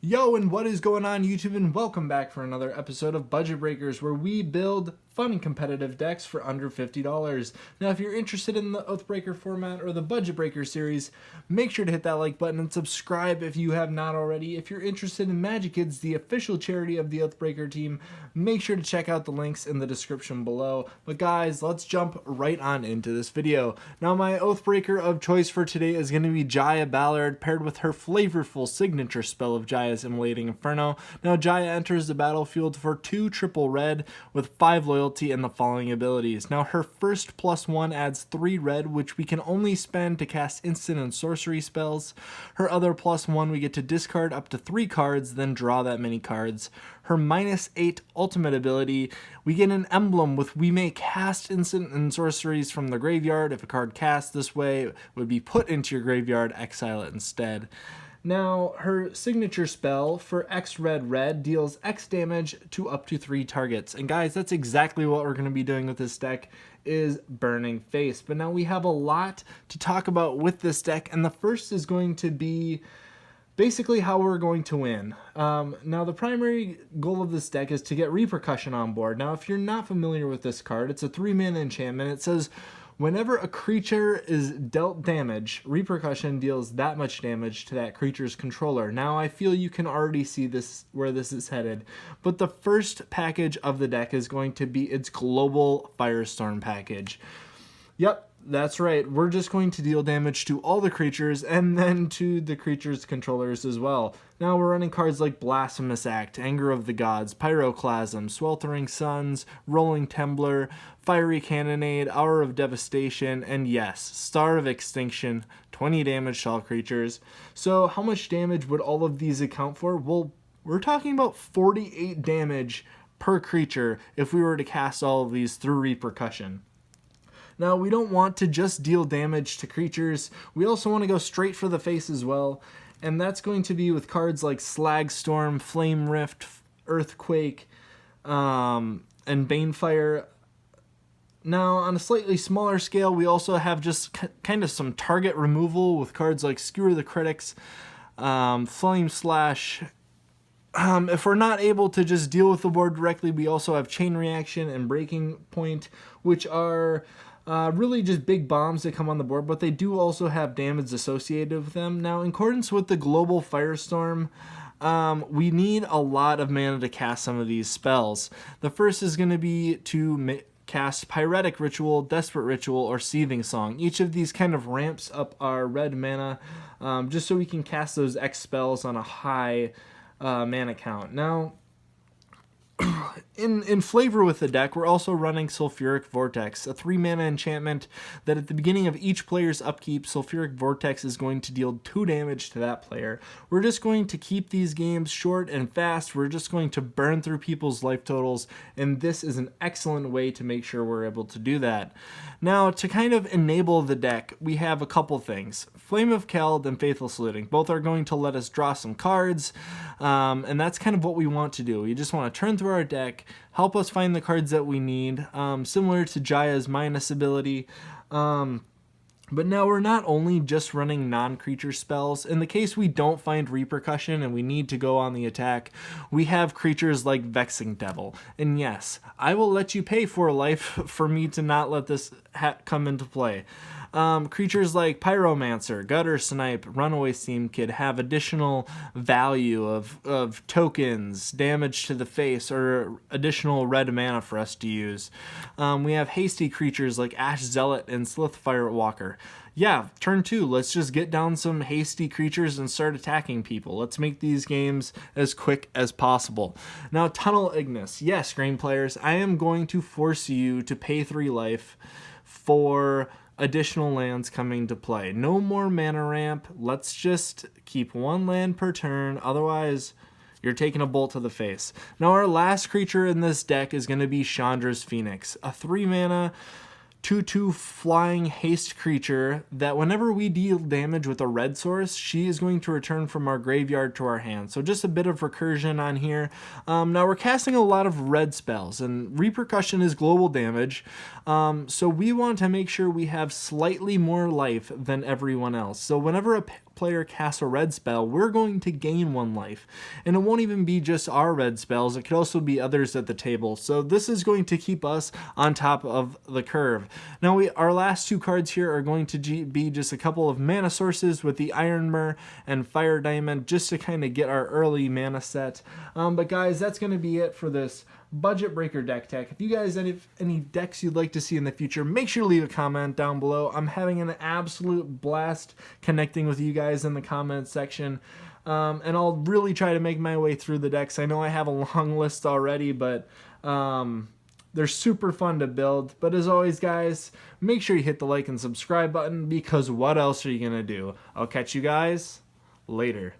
Yo, and what is going on YouTube, and welcome back for another episode of Budget Breakers, where we build fun and competitive decks for under $50. Now, if you're interested in the Oathbreaker format or the Budget Breaker series, make sure to hit that like button and subscribe if you have not already. If you're interested in MagiKids, the official charity of the Oathbreaker team, make sure to check out the links in the description below. But guys, let's jump right on into this video. Now, my Oathbreaker of choice for today is going to be Jaya Ballard, paired with her flavorful signature spell of Jaya's Immolating Inferno. Now, Jaya enters the battlefield for 2 triple red with 5 loyalty and the following abilities. Now, her first +1 adds 3 red, which we can only spend to cast instant and sorcery spells. Her other +1, we get to discard up to 3 cards, then draw that many cards. Her -8 ultimate ability, we get an emblem with we may cast instant and sorceries from the graveyard. If a card cast this way would be put into your graveyard, exile it instead. Now, her signature spell for X red deals X damage to up to 3 targets. And guys, that's exactly what we're going to be doing with this deck, is Burning Face. But now we have a lot to talk about with this deck, and the first is going to be basically how we're going to win. Now, the primary goal of this deck is to get Repercussion on board. Now, if you're not familiar with this card, it's a 3-mana enchantment. It says, whenever a creature is dealt damage, Repercussion deals that much damage to that creature's controller. Now, I feel you can already see this where this is headed, but the first package of the deck is going to be its Global Firestorm package. Yep, that's right. We're just going to deal damage to all the creatures and then to the creatures' controllers as well. Now we're running cards like Blasphemous Act, Anger of the Gods, Pyroclasm, Sweltering Suns, Rolling Temblor, Fiery Cannonade, Hour of Devastation, and yes, Star of Extinction, 20 damage to all creatures. So how much damage would all of these account for? Well, we're talking about 48 damage per creature if we were to cast all of these through Repercussion. Now, we don't want to just deal damage to creatures. We also want to go straight for the face as well. And that's going to be with cards like Slagstorm, Flame Rift, Earthquake, and Banefire. Now, on a slightly smaller scale, we also have just kind of some target removal with cards like Skewer the Critics, Flame Slash. If we're not able to just deal with the board directly, we also have Chain Reaction and Breaking Point, which are really just big bombs that come on the board, but they do also have damage associated with them. Now, in accordance with the Global Firestorm, we need a lot of mana to cast some of these spells. The first is going to be to cast Pyretic Ritual, Desperate Ritual, or Seething Song. Each of these kind of ramps up our red mana, just so we can cast those X spells on a high mana count. Now, in flavor with the deck, we're also running Sulfuric Vortex, a 3-mana enchantment that at the beginning of each player's upkeep, Sulfuric Vortex is going to deal 2 damage to that player. We're just going to keep these games short and fast. We're just going to burn through people's life totals, and this is an excellent way to make sure we're able to do that. Now, to kind of enable the deck, we have a couple things. Flame of Keld and Faithful Saluting. Both are going to let us draw some cards, and that's kind of what we want to do. We just want to turn through our deck, help us find the cards that we need, similar to Jaya's minus ability. But now we're not only just running non-creature spells. In the case we don't find Repercussion and we need to go on the attack, we have creatures like Vexing Devil. And yes, I will let you pay for life for me to not let this come into play. Creatures like Pyromancer, Gutter Snipe, Runaway Steam Kid have additional value of tokens, damage to the face, or additional red mana for us to use. We have hasty creatures like Ash Zealot and Slithfire Walker. Yeah, turn 2, let's just get down some hasty creatures and start attacking people. Let's make these games as quick as possible. Now, Tunnel Ignis. Yes, Green players, I am going to force you to pay 3 life for additional lands coming to play. No more mana ramp. Let's just keep 1 land per turn. Otherwise, you're taking a bolt to the face. Now, our last creature in this deck is going to be Chandra's Phoenix, a 3-mana 2/2 flying haste creature that whenever we deal damage with a red source, she is going to return from our graveyard to our hand. So just a bit of recursion on here. Now we're casting a lot of red spells, and repercussion is global damage. So we want to make sure we have slightly more life than everyone else. So whenever a player casts a red spell, we're going to gain 1 life. And it won't even be just our red spells, it could also be others at the table. So this is going to keep us on top of the curve. Now our last 2 cards here are going to be just a couple of mana sources with the Iron Myrrh and Fire Diamond, just to kind of get our early mana set. But guys, that's going to be it for this Budget Breaker deck tech. If you guys have any decks you'd like to see in the future, make sure to leave a comment down below. I'm having an absolute blast connecting with you guys in the comment section. And I'll really try to make my way through the decks. I know I have a long list already, but they're super fun to build. But as always, guys, make sure you hit the like and subscribe button, because what else are you going to do? I'll catch you guys later.